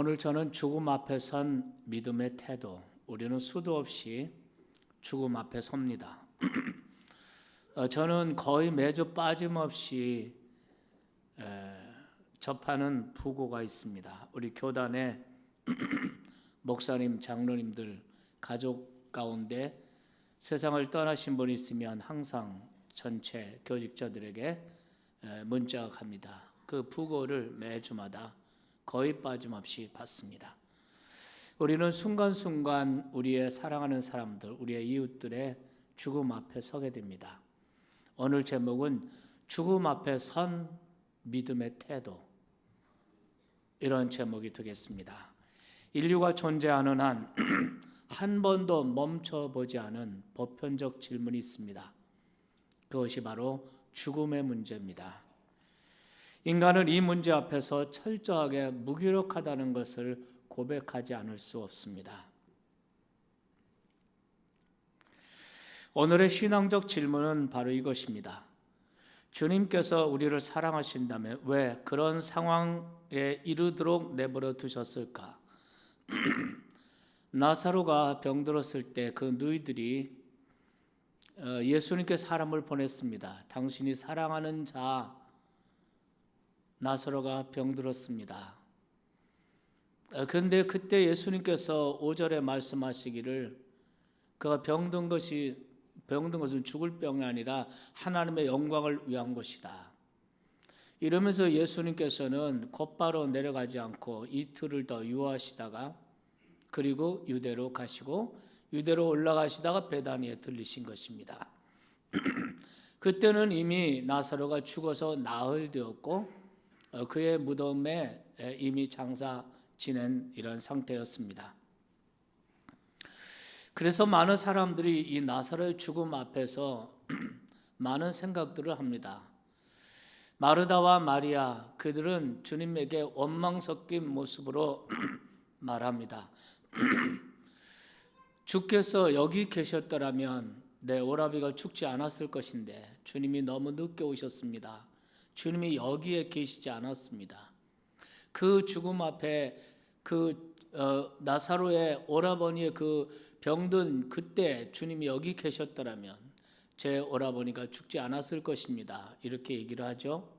오늘 저는 죽음 앞에 선 믿음의 태도, 우리는 수도 없이 죽음 앞에 섭니다. 저는 거의 매주 빠짐없이 접하는 부고가 있습니다. 우리 교단에 목사님, 장로님들, 가족 가운데 세상을 떠나신 분이 있으면 항상 전체 교직자들에게 문자가 갑니다. 그 부고를 매주마다 거의 빠짐없이 받습니다. 우리는 순간순간 우리의 사랑하는 사람들, 우리의 이웃들의 죽음 앞에 서게 됩니다. 오늘 제목은 죽음 앞에 선 믿음의 태도, 이런 제목이 되겠습니다. 인류가 존재하는 한 한 번도 멈춰보지 않은 보편적 질문이 있습니다. 그것이 바로 죽음의 문제입니다. 인간은 이 문제 앞에서 철저하게 무기력하다는 것을 고백하지 않을 수 없습니다. 오늘의 신앙적 질문은 바로 이것입니다. 주님께서 우리를 사랑하신다면 왜 그런 상황에 이르도록 내버려 두셨을까? 나사로가 병들었을 때 그 누이들이 예수님께 사람을 보냈습니다. 당신이 사랑하는 자 나사로가 병들었습니다. 그런데 그때 예수님께서 5절에 말씀하시기를 그가 병든 것은 죽을 병이 아니라 하나님의 영광을 위한 것이다. 이러면서 예수님께서는 곧바로 내려가지 않고 이틀을 더 유하시다가 그리고 유대로 가시고 유대로 올라가시다가 베다니에 들리신 것입니다. 그때는 이미 나사로가 죽어서 나흘 되었고 그의 무덤에 이미 장사 지낸 이런 상태였습니다. 그래서 많은 사람들이 이 나사로의 죽음 앞에서 많은 생각들을 합니다. 마르다와 마리아, 그들은 주님에게 원망 섞인 모습으로 말합니다. 주께서 여기 계셨더라면 내 오라비가 죽지 않았을 것인데 주님이 너무 늦게 오셨습니다. 주님이 여기에 계시지 않았습니다. 그 죽음 앞에 나사로의 오라버니의 그 병든 그때 주님이 여기 계셨더라면 제 오라버니가 죽지 않았을 것입니다. 이렇게 얘기를 하죠.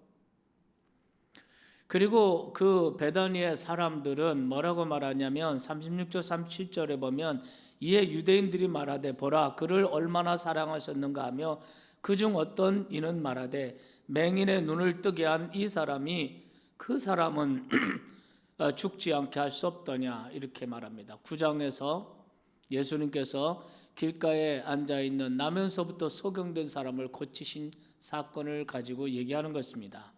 그리고 그 베다니의 사람들은 뭐라고 말하냐면 36절 37절에 보면 이에 유대인들이 말하되 보라 그를 얼마나 사랑하셨는가 하며 그중 어떤 이는 말하되 맹인의 눈을 뜨게 한 이 사람이 그 사람은 죽지 않게 할 수 없더냐 이렇게 말합니다. 9장에서 예수님께서 길가에 앉아있는 나면서부터 소경된 사람을 고치신 사건을 가지고 얘기하는 것입니다.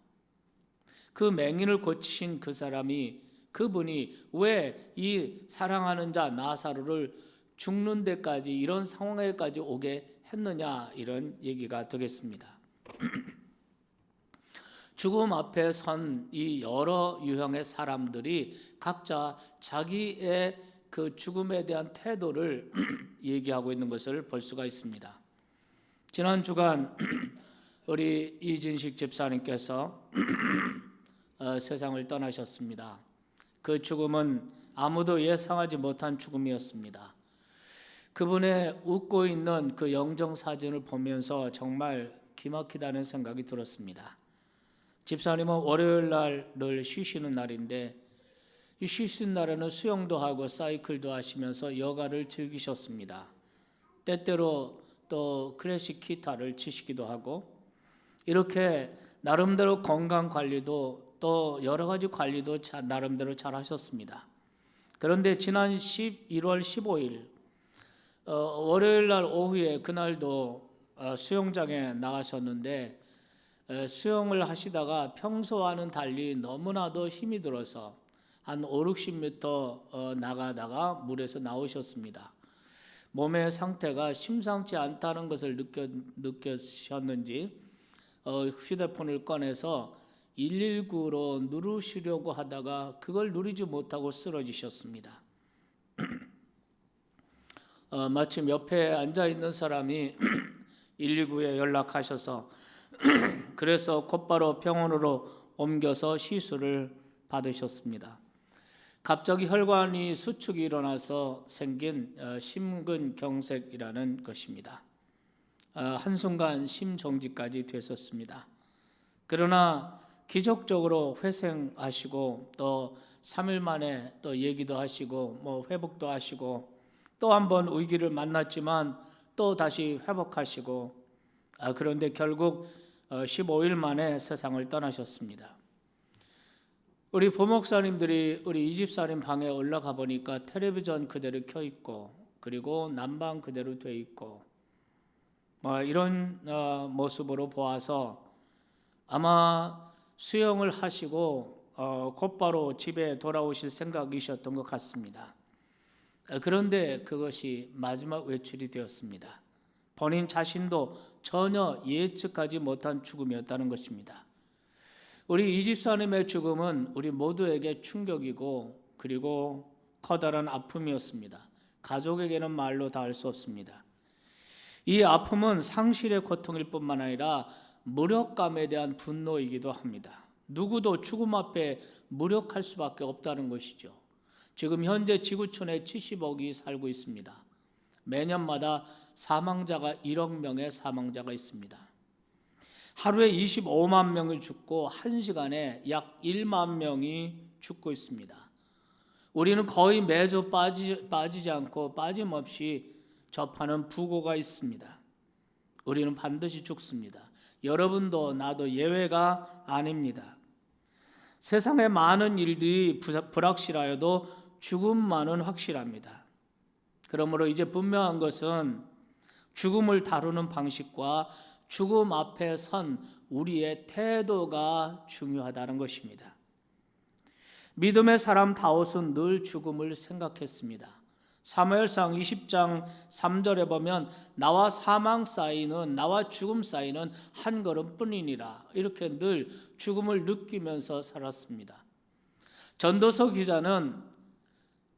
그 맹인을 고치신 그 사람이 그분이 왜 이 사랑하는 자 나사로를 죽는 데까지 이런 상황에까지 오게 했느냐 이런 얘기가 되겠습니다. 죽음 앞에 선 이 여러 유형의 사람들이 각자 자기의 그 죽음에 대한 태도를 얘기하고 있는 것을 볼 수가 있습니다. 지난 주간 우리 이진식 집사님께서 세상을 떠나셨습니다. 그 죽음은 아무도 예상하지 못한 죽음이었습니다. 그분의 웃고 있는 그 영정 사진을 보면서 정말 기막히다는 생각이 들었습니다. 집사님은 월요일 날을 쉬시는 날인데 이 쉬시는 날에는 수영도 하고 사이클도 하시면서 여가를 즐기셨습니다. 때때로 또 클래식 기타를 치시기도 하고 이렇게 나름대로 건강 관리도 또 여러 가지 관리도 나름대로 잘 하셨습니다. 그런데 지난 1월 15일 월요일 날 오후에 그날도 수영장에 나가셨는데 수영을 하시다가 평소와는 달리 너무나도 힘이 들어서 한 5-60m 나가다가 물에서 나오셨습니다. 몸의 상태가 심상치 않다는 것을 느끼셨는지 휴대폰을 꺼내서 119로 누르시려고 하다가 그걸 누르지 못하고 쓰러지셨습니다. 마침 옆에 앉아있는 사람이 119에 연락하셔서 그래서 곧바로 병원으로 옮겨서 시술을 받으셨습니다. 갑자기 혈관이 수축이 일어나서 생긴 심근경색이라는 것입니다. 한순간 심정지까지 됐었습니다. 그러나 기적적으로 회생하시고 또 3일 만에 또 얘기도 하시고 회복도 하시고 또 한 번 위기를 만났지만 또 다시 회복하시고 그런데 결국 15일 만에 세상을 떠나셨습니다. 우리 부목사님들이 우리 이 집사님 방에 올라가 보니까 텔레비전 그대로 켜 있고 그리고 난방 그대로 돼 있고 이런 모습으로 보아서 아마 수영을 하시고 곧바로 집에 돌아오실 생각이셨던 것 같습니다. 그런데 그것이 마지막 외출이 되었습니다. 본인 자신도 전혀 예측하지 못한 죽음이었다는 것입니다. 우리 이 집사님의 죽음은 우리 모두에게 충격이고 그리고 커다란 아픔이었습니다. 가족에게는 말로 다 할 수 없습니다. 이 아픔은 상실의 고통일 뿐만 아니라 무력감에 대한 분노이기도 합니다. 누구도 죽음 앞에 무력할 수밖에 없다는 것이죠. 지금 현재 지구촌에 70억이 살고 있습니다. 매년마다 사망자가 1억 명의 사망자가 있습니다. 하루에 25만 명이 죽고 1시간에 약 1만 명이 죽고 있습니다. 우리는 거의 매주 빠지지 않고 빠짐없이 접하는 부고가 있습니다. 우리는 반드시 죽습니다. 여러분도 나도 예외가 아닙니다. 세상에 많은 일들이 불확실하여도 죽음만은 확실합니다. 그러므로 이제 분명한 것은 죽음을 다루는 방식과 죽음 앞에 선 우리의 태도가 중요하다는 것입니다. 믿음의 사람 다윗은 늘 죽음을 생각했습니다. 사무엘상 20장 3절에 보면 나와 사망 사이는 나와 죽음 사이는 한 걸음뿐이니라 이렇게 늘 죽음을 느끼면서 살았습니다. 전도서 기자는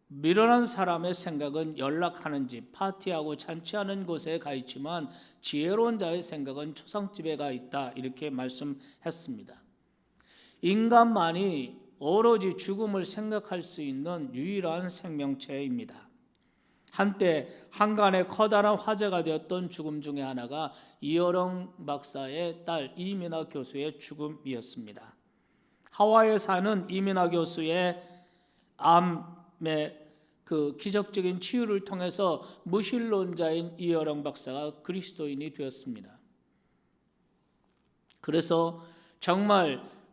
미련한 사람의 생각은 연락하는 집, 파티하고 잔치하는 곳에 가 있지만 지혜로운 자의 생각은 초상집에 가 있다 이렇게 말씀했습니다. 인간만이 오로지 죽음을 생각할 수 있는 유일한 생명체입니다. 한때 한간에 커다란 화제가 되었던 죽음 중에 하나가 이어령 박사의 딸 이민아 교수의 죽음이었습니다. 하와이에 사는 이민아 교수의 암의 그 기적적인 치유를 통해서 무신론자인 이어령 박사가 그리스도인이 되었습니다. 그래서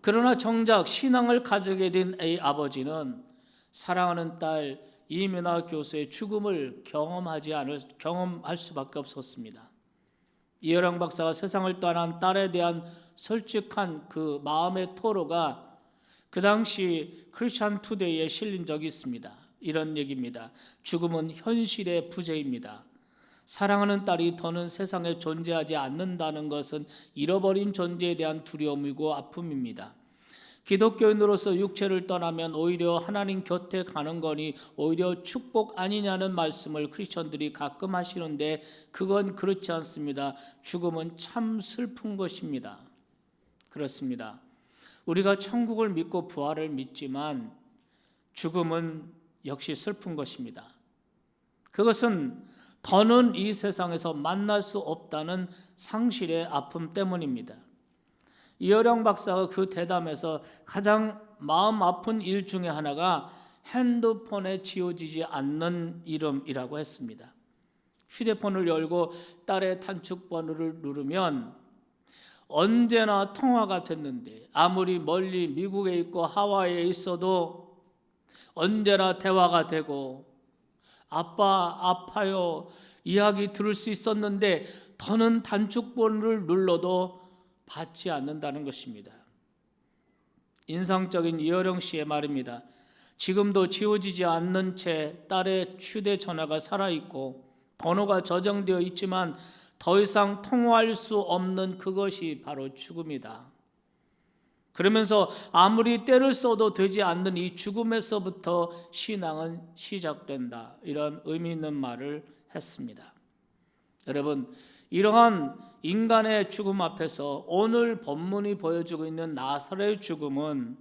그러나 정작 신앙을 가지게 된 이 아버지는 사랑하는 딸 이민아 교수의 죽음을 경험할 수밖에 없었습니다. 이어령 박사가 세상을 떠난 딸에 대한 솔직한 그 마음의 토로가 그 당시 크리스천 투데이에 실린 적이 있습니다. 이런 얘기입니다. 죽음은 현실의 부재입니다. 사랑하는 딸이 더는 세상에 존재하지 않는다는 것은 잃어버린 존재에 대한 두려움이고 아픔입니다. 기독교인으로서 육체를 떠나면 오히려 하나님 곁에 가는 거니 오히려 축복 아니냐는 말씀을 크리스천들이 가끔 하시는데 그건 그렇지 않습니다. 죽음은 참 슬픈 것입니다. 그렇습니다. 우리가 천국을 믿고 부활을 믿지만 죽음은 역시 슬픈 것입니다. 그것은 더는 이 세상에서 만날 수 없다는 상실의 아픔 때문입니다. 이어령 박사가 그 대담에서 가장 마음 아픈 일 중에 하나가 핸드폰에 지워지지 않는 이름이라고 했습니다. 휴대폰을 열고 딸의 단축번호를 누르면 언제나 통화가 됐는데 아무리 멀리 미국에 있고 하와이에 있어도 언제나 대화가 되고 아빠 아파요 이야기 들을 수 있었는데 더는 단축번호를 눌러도 받지 않는다는 것입니다. 인상적인 이어령 씨의 말입니다. 지금도 지워지지 않는 채 딸의 휴대전화가 살아있고 번호가 저장되어 있지만 더 이상 통화할 수 없는 그것이 바로 죽음이다. 그러면서 아무리 때를 써도 되지 않는 이 죽음에서부터 신앙은 시작된다. 이런 의미 있는 말을 했습니다. 여러분, 이러한 인간의 죽음 앞에서 오늘 본문이 보여주고 있는 나사렛의 죽음은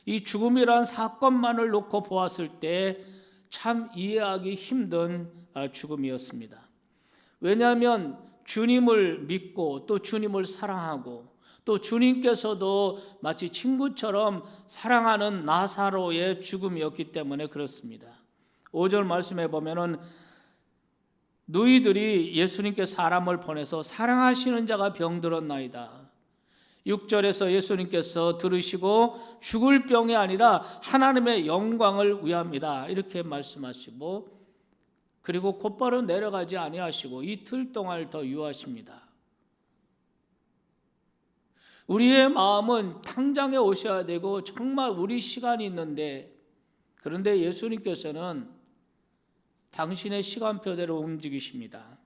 이 죽음이란 사건만을 놓고 보았을 때 참 이해하기 힘든 죽음이었습니다. 왜냐하면 주님을 믿고 또 주님을 사랑하고 또 주님께서도 마치 친구처럼 사랑하는 나사로의 죽음이었기 때문에 그렇습니다. 5절 말씀에 보면은 너희들이 예수님께 사람을 보내서 사랑하시는 자가 병들었나이다. 6절에서 예수님께서 들으시고 죽을 병이 아니라 하나님의 영광을 위함이다 이렇게 말씀하시고, 그리고 곧바로 내려가지 아니하시고 이틀 동안 더 유하십니다. 우리의 마음은 당장에 오셔야 되고 정말 우리 시간이 있는데, 그런데 예수님께서는 당신의 시간표대로 움직이십니다.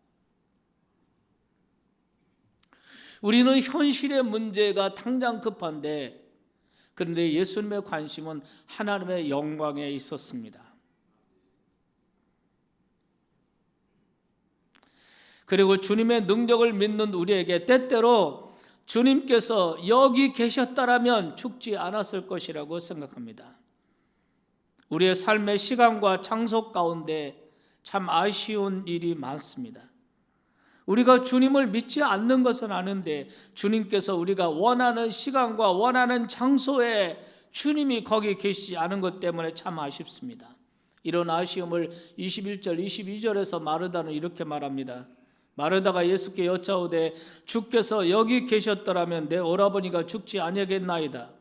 우리는 현실의 문제가 당장 급한데, 그런데 예수님의 관심은 하나님의 영광에 있었습니다. 그리고 주님의 능력을 믿는 우리에게 때때로 주님께서 여기 계셨다라면 죽지 않았을 것이라고 생각합니다. 우리의 삶의 시간과 장소 가운데 참 아쉬운 일이 많습니다. 우리가 주님을 믿지 않는 것은 아는데 주님께서 우리가 원하는 시간과 원하는 장소에 주님이 거기 계시지 않은 것 때문에 참 아쉽습니다. 이런 아쉬움을 21절, 22절에서 마르다는 이렇게 말합니다. 마르다가 예수께 여짜오되 주께서 여기 계셨더라면 내 오라버니가 죽지 아니하겠나이다.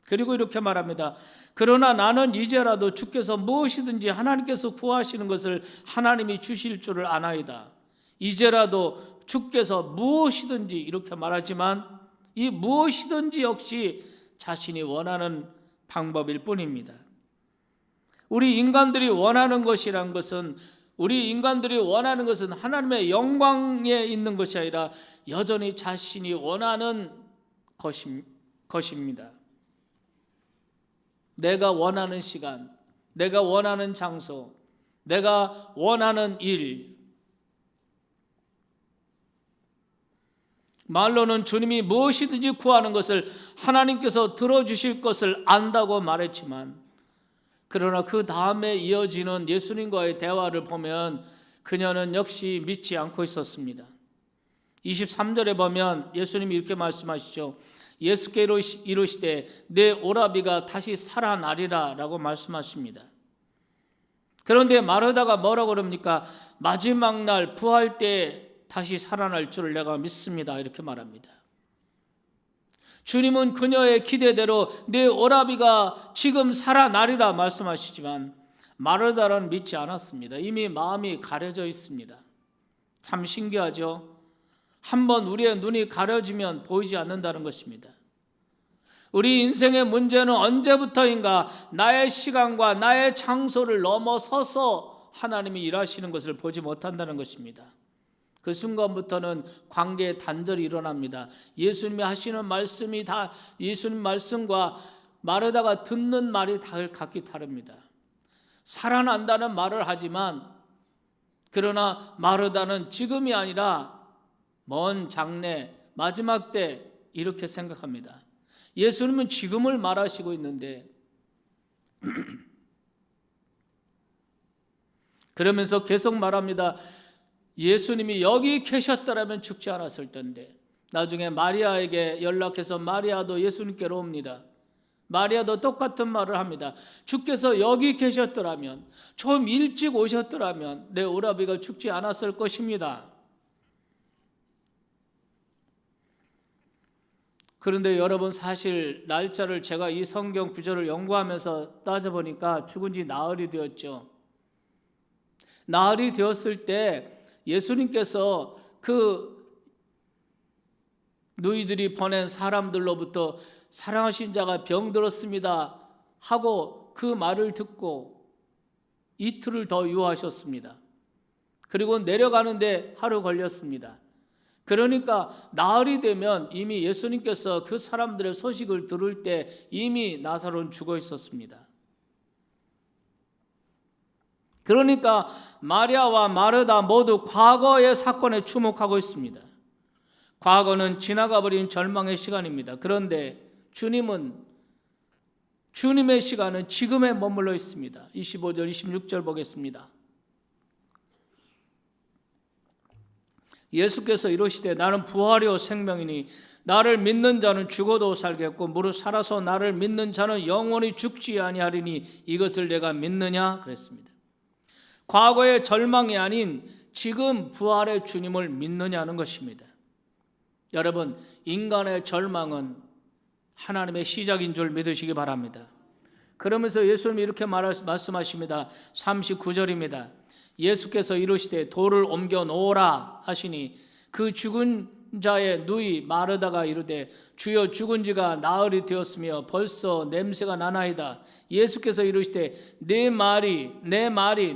그리고 이렇게 말합니다. 그러나 나는 이제라도 주께서 무엇이든지 하나님께서 구하시는 것을 하나님이 주실 줄을 아나이다. 이제라도 주께서 무엇이든지 이렇게 말하지만 이 무엇이든지 역시 자신이 원하는 방법일 뿐입니다. 우리 인간들이 원하는 것이란 것은, 우리 인간들이 원하는 것은 하나님의 영광에 있는 것이 아니라 여전히 자신이 원하는 것입니다. 내가 원하는 시간, 내가 원하는 장소, 내가 원하는 일. 말로는 주님이 무엇이든지 구하는 것을 하나님께서 들어주실 것을 안다고 말했지만, 그러나 그 다음에 이어지는 예수님과의 대화를 보면 그녀는 역시 믿지 않고 있었습니다. 23절에 보면 예수님이 이렇게 말씀하시죠. 예수께 이르시되 내 오라비가 다시 살아나리라 라고 말씀하십니다. 그런데 마르다가 뭐라고 그럽니까? 마지막 날 부활 때 다시 살아날 줄을 내가 믿습니다 이렇게 말합니다. 주님은 그녀의 기대대로 내 오라비가 지금 살아나리라 말씀하시지만 마르다는 믿지 않았습니다. 이미 마음이 가려져 있습니다. 참 신기하죠? 한번 우리의 눈이 가려지면 보이지 않는다는 것입니다. 우리 인생의 문제는 언제부터인가 나의 시간과 나의 장소를 넘어서서 하나님이 일하시는 것을 보지 못한다는 것입니다. 그 순간부터는 관계의 단절이 일어납니다. 예수님이 하시는 말씀이 다 예수님 말씀과 마르다가 듣는 말이 다 각기 다릅니다. 살아난다는 말을 하지만, 그러나 마르다는 지금이 아니라 먼 장래 마지막 때 이렇게 생각합니다. 예수님은 지금을 말하시고 있는데 그러면서 계속 말합니다. 예수님이 여기 계셨더라면 죽지 않았을 텐데. 나중에 마리아에게 연락해서 마리아도 예수님께로 옵니다. 마리아도 똑같은 말을 합니다. 주께서 여기 계셨더라면, 좀 일찍 오셨더라면 내 오라비가 죽지 않았을 것입니다. 그런데 여러분, 사실 날짜를 제가 이 성경 구절을 연구하면서 따져보니까 죽은 지 나흘이 되었죠. 나흘이 되었을 때 예수님께서 그 너희들이 보낸 사람들로부터 사랑하신 자가 병들었습니다 하고 그 말을 듣고 이틀을 더 유하셨습니다. 그리고 내려가는데 하루 걸렸습니다. 그러니까 나흘이 되면 이미 예수님께서 그 사람들의 소식을 들을 때 이미 나사로는 죽어 있었습니다. 그러니까 마리아와 마르다 모두 과거의 사건에 주목하고 있습니다. 과거는 지나가 버린 절망의 시간입니다. 그런데 주님은 주님의 시간은 지금에 머물러 있습니다. 25절, 26절 보겠습니다. 예수께서 이르시되 나는 부활이요 생명이니 나를 믿는 자는 죽어도 살겠고 무릇 살아서 나를 믿는 자는 영원히 죽지 아니하리니 이것을 내가 믿느냐 그랬습니다. 과거의 절망이 아닌 지금 부활의 주님을 믿느냐는 것입니다. 여러분, 인간의 절망은 하나님의 시작인 줄 믿으시기 바랍니다. 그러면서 예수님이 이렇게 말씀하십니다. 39절입니다. 예수께서 이르시되 돌을 옮겨 놓으라 하시니 그 죽은 자의 누이 마르다가 이르되 주여 죽은 지가 나흘이 되었으며 벌써 냄새가 나나이다. 예수께서 이르시되 내 말이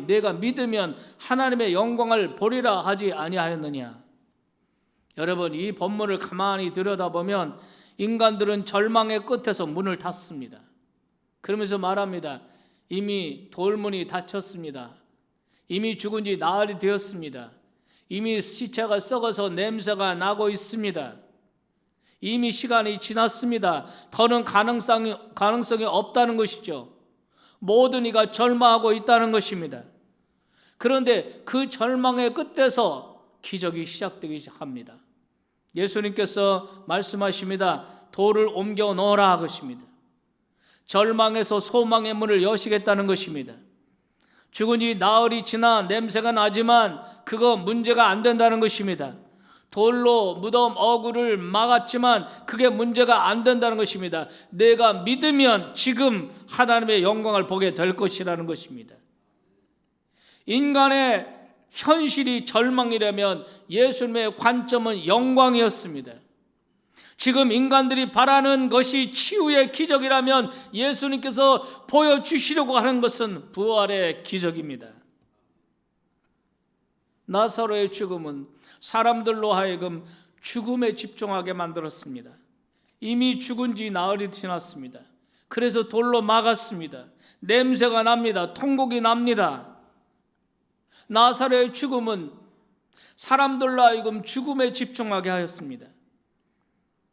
내가 믿으면 하나님의 영광을 보리라 하지 아니하였느냐. 여러분, 이 본문을 가만히 들여다보면 인간들은 절망의 끝에서 문을 닫습니다. 그러면서 말합니다. 이미 돌문이 닫혔습니다. 이미 죽은 지 나흘이 되었습니다. 이미 시체가 썩어서 냄새가 나고 있습니다. 이미 시간이 지났습니다. 더는 가능성이 없다는 것이죠. 모든 이가 절망하고 있다는 것입니다. 그런데 그 절망의 끝에서 기적이 시작되기 시작합니다. 예수님께서 말씀하십니다. 돌을 옮겨 놓으라 것입니다. 절망에서 소망의 문을 여시겠다는 것입니다. 죽은 지 나흘이 지나 냄새가 나지만 그거 문제가 안 된다는 것입니다. 돌로 무덤 어구를 막았지만 그게 문제가 안 된다는 것입니다. 내가 믿으면 지금 하나님의 영광을 보게 될 것이라는 것입니다. 인간의 현실이 절망이라면 예수님의 관점은 영광이었습니다. 지금 인간들이 바라는 것이 치유의 기적이라면 예수님께서 보여주시려고 하는 것은 부활의 기적입니다. 나사로의 죽음은 사람들로 하여금 죽음에 집중하게 만들었습니다. 이미 죽은 지 나흘이 지났습니다. 그래서 돌로 막았습니다. 냄새가 납니다. 통곡이 납니다. 나사로의 죽음은 사람들로 하여금 죽음에 집중하게 하였습니다.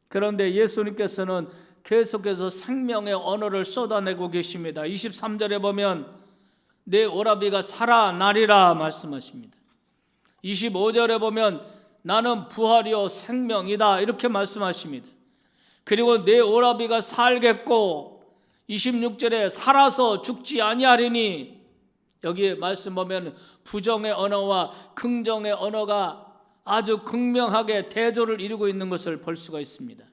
그런데 예수님께서는 계속해서 생명의 언어를 쏟아내고 계십니다. 23절에 보면 내 오라비가 살아나리라 말씀하십니다. 25절에 보면 나는 부활이요 생명이다 이렇게 말씀하십니다. 그리고 내 오라비가 살겠고 26절에 살아서 죽지 아니하리니, 여기에 말씀 보면 부정의 언어와 긍정의 언어가 아주 극명하게 대조를 이루고 있는 것을 볼 수가 있습니다.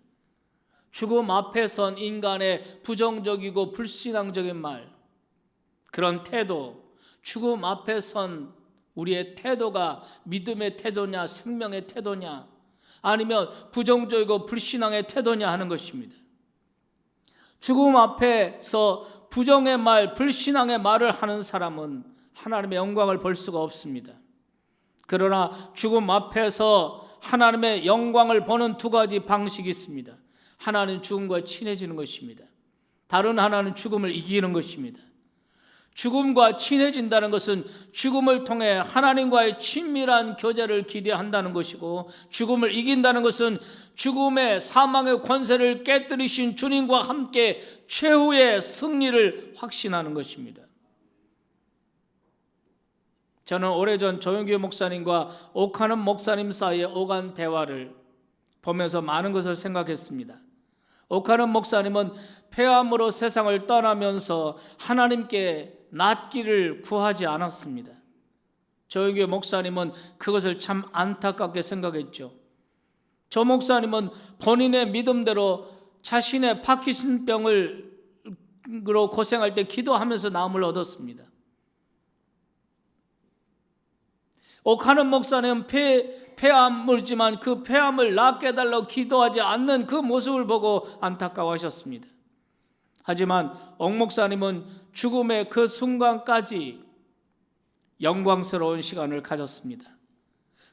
죽음 앞에 선 인간의 부정적이고 불신앙적인 말, 그런 태도, 죽음 앞에 선 우리의 태도가 믿음의 태도냐 생명의 태도냐 아니면 부정적이고 불신앙의 태도냐 하는 것입니다. 죽음 앞에서 부정의 말, 불신앙의 말을 하는 사람은 하나님의 영광을 볼 수가 없습니다. 그러나 죽음 앞에서 하나님의 영광을 보는 두 가지 방식이 있습니다. 하나는 죽음과 친해지는 것입니다. 다른 하나는 죽음을 이기는 것입니다. 죽음과 친해진다는 것은 죽음을 통해 하나님과의 친밀한 교제를 기대한다는 것이고, 죽음을 이긴다는 것은 죽음의 사망의 권세를 깨뜨리신 주님과 함께 최후의 승리를 확신하는 것입니다. 저는 오래전 조용규 목사님과 옥하는 목사님 사이의 오간 대화를 보면서 많은 것을 생각했습니다. 옥하는 목사님은 폐암으로 세상을 떠나면서 하나님께 낫기를 구하지 않았습니다. 조용규 목사님은 그것을 참 안타깝게 생각했죠. 저 목사님은 본인의 믿음대로 자신의 파킨슨병으로 고생할 때 기도하면서 나음을 얻었습니다. 옥하는 목사님은 폐암이지만 그 폐암을 낫게 해달라고 기도하지 않는 그 모습을 보고 안타까워하셨습니다. 하지만 옥 목사님은 죽음의 그 순간까지 영광스러운 시간을 가졌습니다.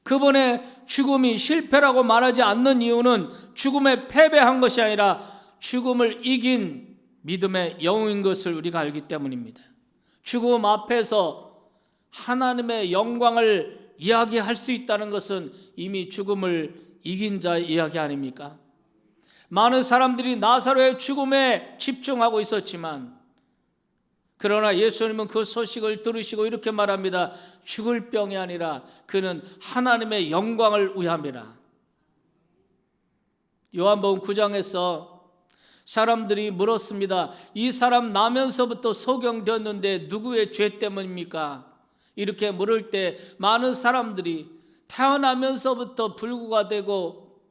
그분의 죽음이 실패라고 말하지 않는 이유는 죽음에 패배한 것이 아니라 죽음을 이긴 믿음의 영웅인 것을 우리가 알기 때문입니다. 죽음 앞에서 하나님의 영광을 이야기할 수 있다는 것은 이미 죽음을 이긴 자의 이야기 아닙니까? 많은 사람들이 나사로의 죽음에 집중하고 있었지만, 그러나 예수님은 그 소식을 들으시고 이렇게 말합니다. 죽을 병이 아니라 그는 하나님의 영광을 위함이라. 요한복음 9장에서 사람들이 물었습니다. 이 사람 나면서부터 소경되었는데 누구의 죄 때문입니까? 이렇게 물을 때 많은 사람들이 태어나면서부터 불구가 되고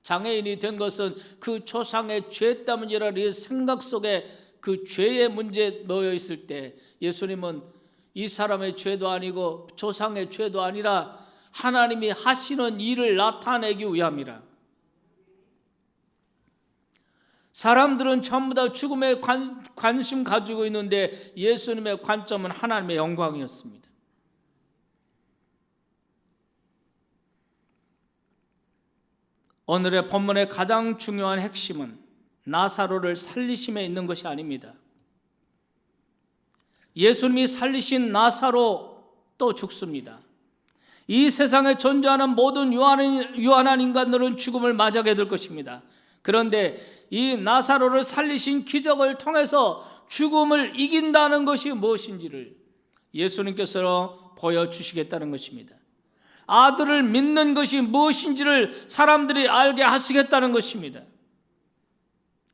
장애인이 된 것은 그 조상의 죄 때문이라는 생각 속에 그 죄의 문제에 놓여 있을 때, 예수님은 이 사람의 죄도 아니고 조상의 죄도 아니라 하나님이 하시는 일을 나타내기 위함이라. 사람들은 전부 다 죽음에 관심 가지고 있는데 예수님의 관점은 하나님의 영광이었습니다. 오늘의 본문의 가장 중요한 핵심은 나사로를 살리심에 있는 것이 아닙니다. 예수님이 살리신 나사로 또 죽습니다. 이 세상에 존재하는 모든 유한한 인간들은 죽음을 맞이하게 될 것입니다. 그런데 이 나사로를 살리신 기적을 통해서 죽음을 이긴다는 것이 무엇인지를 예수님께서 보여주시겠다는 것입니다. 아들을 믿는 것이 무엇인지를 사람들이 알게 하시겠다는 것입니다.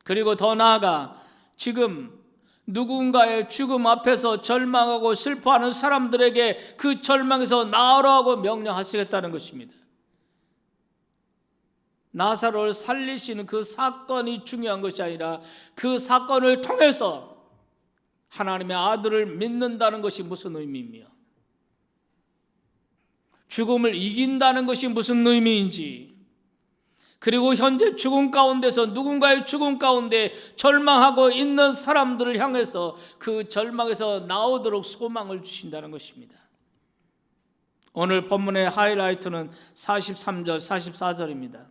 그리고 더 나아가 지금 누군가의 죽음 앞에서 절망하고 슬퍼하는 사람들에게 그 절망에서 나으라고 명령하시겠다는 것입니다. 나사로를 살리시는 그 사건이 중요한 것이 아니라 그 사건을 통해서 하나님의 아들을 믿는다는 것이 무슨 의미이며 죽음을 이긴다는 것이 무슨 의미인지, 그리고 현재 죽음 가운데서 누군가의 죽음 가운데 절망하고 있는 사람들을 향해서 그 절망에서 나오도록 소망을 주신다는 것입니다. 오늘 본문의 하이라이트는 43절 44절입니다.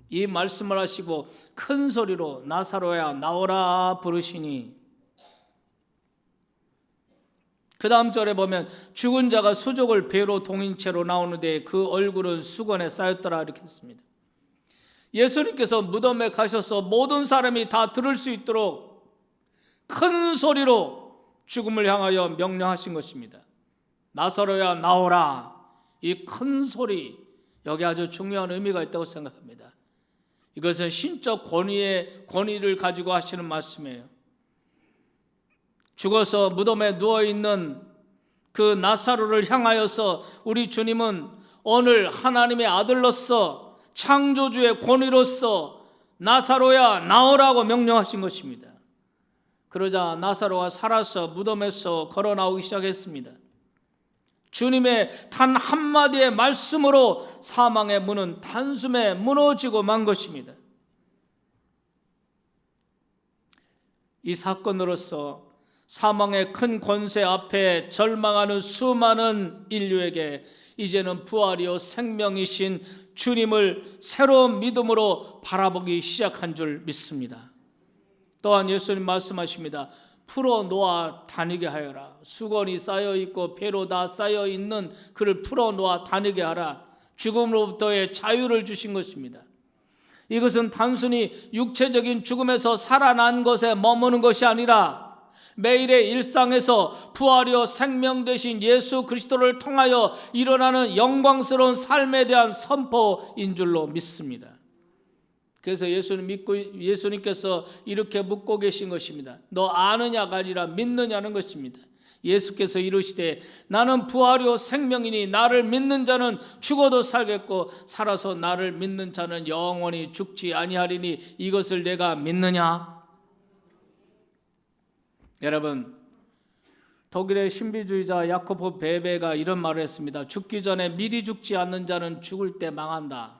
이 말씀을 하시고 큰 소리로 나사로야 나오라 부르시니, 그 다음 절에 보면 죽은 자가 수족을 배로 동인 채로 나오는데 그 얼굴은 수건에 쌓였더라 이렇게 했습니다. 예수님께서 무덤에 가셔서 모든 사람이 다 들을 수 있도록 큰 소리로 죽음을 향하여 명령하신 것입니다. 나사로야 나오라. 이 큰 소리, 여기 아주 중요한 의미가 있다고 생각합니다. 이것은 신적 권위를 가지고 하시는 말씀이에요. 죽어서 무덤에 누워있는 그 나사로를 향하여서 우리 주님은 오늘 하나님의 아들로서 창조주의 권위로서 나사로야 나오라고 명령하신 것입니다. 그러자 나사로가 살아서 무덤에서 걸어 나오기 시작했습니다. 주님의 단 한마디의 말씀으로 사망의 문은 단숨에 무너지고 만 것입니다. 이 사건으로서 사망의 큰 권세 앞에 절망하는 수많은 인류에게 이제는 부활이요 생명이신 주님을 새로운 믿음으로 바라보기 시작한 줄 믿습니다. 또한 예수님 말씀하십니다. 풀어놓아 다니게 하여라. 수건이 쌓여있고 배로 다 쌓여있는 그를 풀어놓아 다니게 하라. 죽음으로부터의 자유를 주신 것입니다. 이것은 단순히 육체적인 죽음에서 살아난 것에 머무는 것이 아니라 매일의 일상에서 부활이요 생명 되신 예수 그리스도를 통하여 일어나는 영광스러운 삶에 대한 선포인 줄로 믿습니다. 그래서 예수님께서 이렇게 묻고 계신 것입니다. 너 아느냐가 아니라 믿느냐는 것입니다. 예수께서 이르시되 나는 부활이요 생명이니 나를 믿는 자는 죽어도 살겠고 살아서 나를 믿는 자는 영원히 죽지 아니하리니 이것을 내가 믿느냐? 여러분, 독일의 신비주의자 야코브 베베가 이런 말을 했습니다. 죽기 전에 미리 죽지 않는 자는 죽을 때 망한다.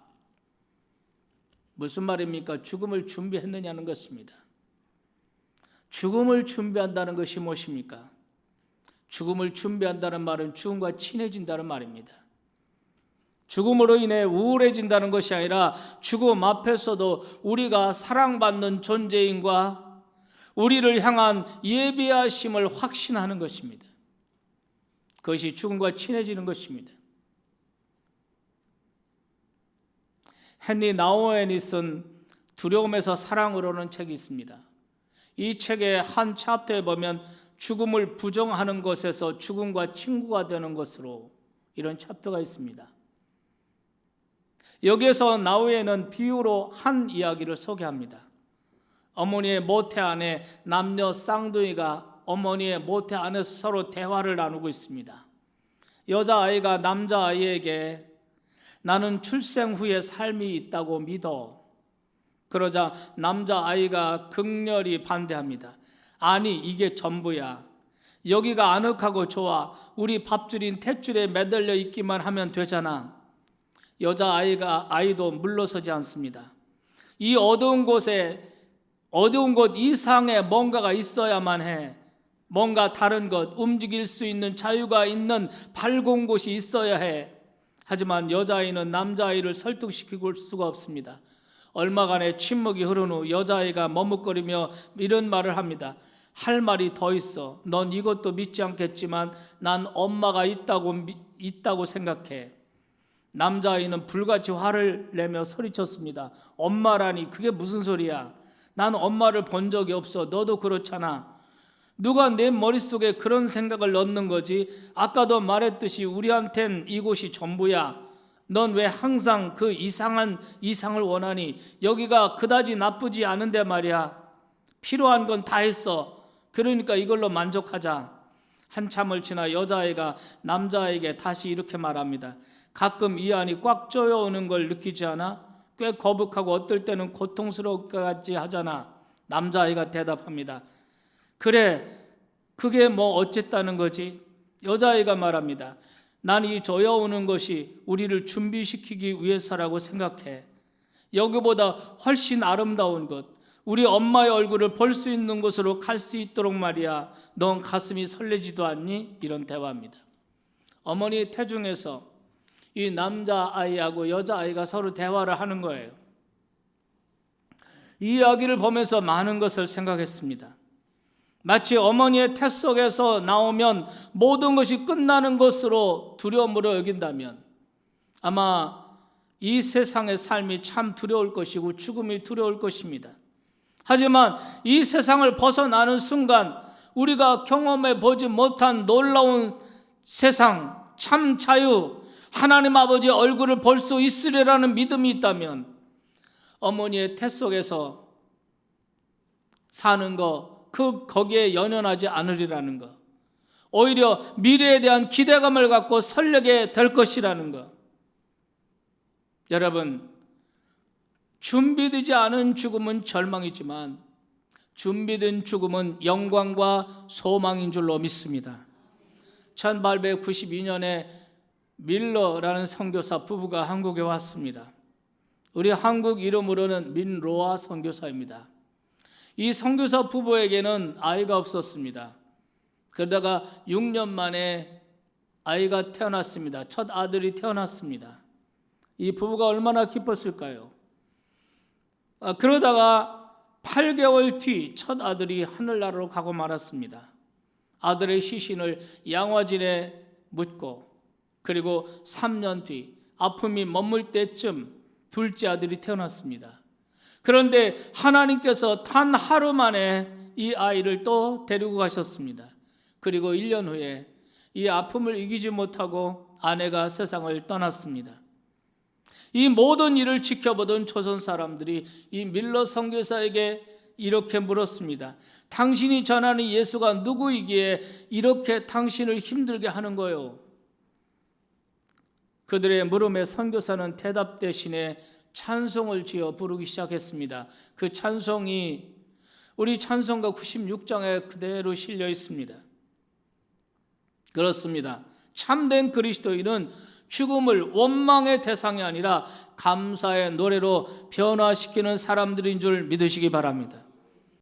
무슨 말입니까? 죽음을 준비했느냐는 것입니다. 죽음을 준비한다는 것이 무엇입니까? 죽음을 준비한다는 말은 죽음과 친해진다는 말입니다. 죽음으로 인해 우울해진다는 것이 아니라 죽음 앞에서도 우리가 사랑받는 존재인과 우리를 향한 예비하심을 확신하는 것입니다. 그것이 죽음과 친해지는 것입니다. 헨리 나우엔이 쓴 두려움에서 사랑으로는 책이 있습니다. 이 책의 한 챕터에 보면 죽음을 부정하는 것에서 죽음과 친구가 되는 것으로 이런 챕터가 있습니다. 여기에서 나우에는 비유로 한 이야기를 소개합니다. 어머니의 모태 안에 남녀 쌍둥이가 어머니의 모태 안에서 서로 대화를 나누고 있습니다. 여자아이가 남자아이에게 나는 출생 후에 삶이 있다고 믿어. 그러자 남자아이가 극렬히 반대합니다. 아니, 이게 전부야. 여기가 아늑하고 좋아. 우리 밥줄인 탯줄에 매달려 있기만 하면 되잖아. 여자아이도 물러서지 않습니다. 이 어두운 곳 이상에 뭔가가 있어야만 해. 뭔가 다른 것, 움직일 수 있는 자유가 있는 밝은 곳이 있어야 해. 하지만 여자아이는 남자아이를 설득시킬 수가 없습니다. 얼마간의 침묵이 흐른 후 여자아이가 머뭇거리며 이런 말을 합니다. 할 말이 더 있어. 넌 이것도 믿지 않겠지만 난 엄마가 있다고 생각해. 남자아이는 불같이 화를 내며 소리쳤습니다. 엄마라니, 그게 무슨 소리야. 난 엄마를 본 적이 없어. 너도 그렇잖아. 누가 내 머릿속에 그런 생각을 넣는 거지? 아까도 말했듯이 우리한텐 이곳이 전부야. 넌 왜 항상 그 이상한 이상을 원하니? 여기가 그다지 나쁘지 않은데 말이야. 필요한 건 다 했어. 그러니까 이걸로 만족하자. 한참을 지나 여자아이가 남자아이에게 다시 이렇게 말합니다. 가끔 이 안이 꽉 조여오는 걸 느끼지 않아? 꽤 거북하고 어떨 때는 고통스럽기까지 하잖아. 남자아이가 대답합니다. 그래, 그게 뭐 어쨌다는 거지? 여자아이가 말합니다. 난 이 조여오는 것이 우리를 준비시키기 위해서라고 생각해. 여기보다 훨씬 아름다운 것, 우리 엄마의 얼굴을 볼 수 있는 곳으로 갈 수 있도록 말이야. 넌 가슴이 설레지도 않니? 이런 대화입니다. 어머니 태중에서 이 남자아이하고 여자아이가 서로 대화를 하는 거예요. 이 이야기를 보면서 많은 것을 생각했습니다. 마치 어머니의 태 속에서 나오면 모든 것이 끝나는 것으로 두려움으로 여긴다면 아마 이 세상의 삶이 참 두려울 것이고 죽음이 두려울 것입니다. 하지만 이 세상을 벗어나는 순간 우리가 경험해 보지 못한 놀라운 세상, 참 자유, 하나님 아버지의 얼굴을 볼 수 있으리라는 믿음이 있다면 어머니의 태 속에서 사는 거, 거기에 연연하지 않으리라는 것, 오히려 미래에 대한 기대감을 갖고 설레게 될 것이라는 것. 여러분, 준비되지 않은 죽음은 절망이지만 준비된 죽음은 영광과 소망인 줄로 믿습니다. 1892년에 밀러라는 선교사 부부가 한국에 왔습니다. 우리 한국 이름으로는 민로아 선교사입니다. 이 선교사 부부에게는 아이가 없었습니다. 그러다가 6년 만에 아이가 태어났습니다. 첫 아들이 태어났습니다. 이 부부가 얼마나 기뻤을까요? 그러다가 8개월 뒤 첫 아들이 하늘나라로 가고 말았습니다. 아들의 시신을 양화진에 묻고 그리고 3년 뒤 아픔이 머물 때쯤 둘째 아들이 태어났습니다. 그런데 하나님께서 단 하루 만에 이 아이를 또 데리고 가셨습니다. 그리고 1년 후에 이 아픔을 이기지 못하고 아내가 세상을 떠났습니다. 이 모든 일을 지켜보던 조선 사람들이 이 밀러 선교사에게 이렇게 물었습니다. 당신이 전하는 예수가 누구이기에 이렇게 당신을 힘들게 하는 거요? 그들의 물음에 선교사는 대답 대신에 찬송을 지어 부르기 시작했습니다. 그 찬송이 우리 찬송가 96장에 그대로 실려 있습니다. 그렇습니다. 참된 그리스도인은 죽음을 원망의 대상이 아니라 감사의 노래로 변화시키는 사람들인 줄 믿으시기 바랍니다.